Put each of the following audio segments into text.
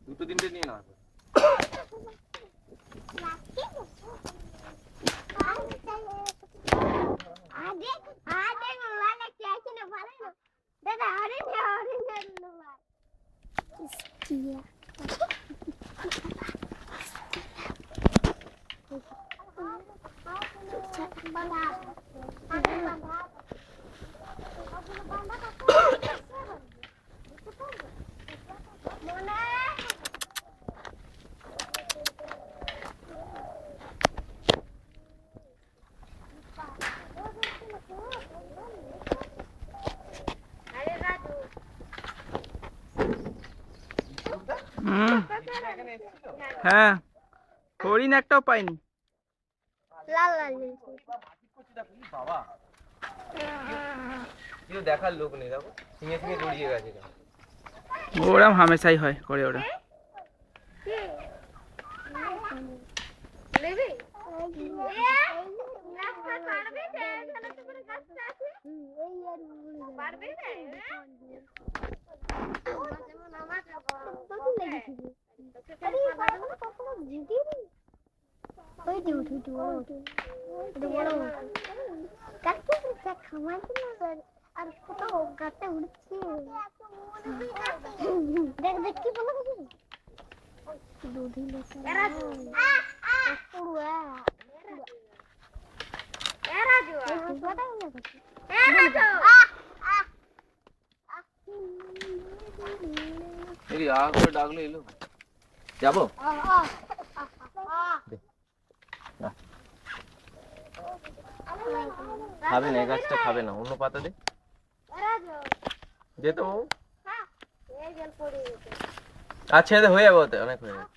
দুটো তিনটে নিয়ে না হ্যাঁ হরিণ একটাও পাইনি। বাবা কেউ দেখার লোক নেই, দেখো সিঙে সিঙে জড়িয়ে গেছে। ওরম হামেশাই হয় করে ওরা। আর কোথাও গাছে উঠছে দেখ দেখ কি বলো দুধি ডাকলো এলো যাবো। খাবে না, এই গাছটা খাবে না, অন্য পাতা দে যেত। আচ্ছা হয়ে যাবে, ওতে অনেক হয়ে যাবে।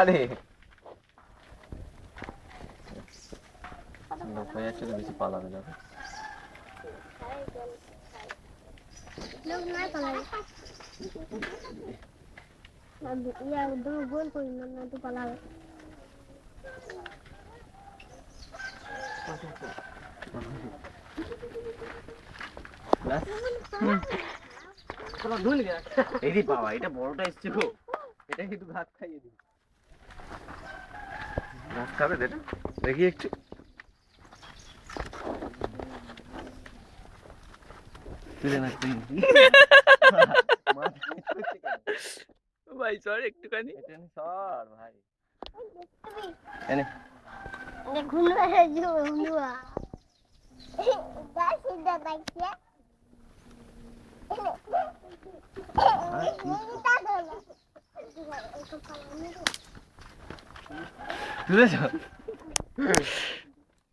আরে লোক হয়ে যাচ্ছে তো, বেশি পালাবে যাবে। গোল করি না তো পালাবে। এই বাবা, এটা বড়টা এসছে গো, এটা কিন্তু ভাত খাইয়ে দিই। ভাত খাবে এটা দেখি একটু। ভাই সর একটুখানি সর ভাই,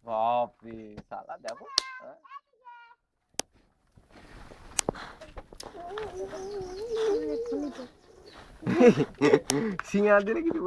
বাপরে শালা দেখো। সিঙ্গার দিলে কিছু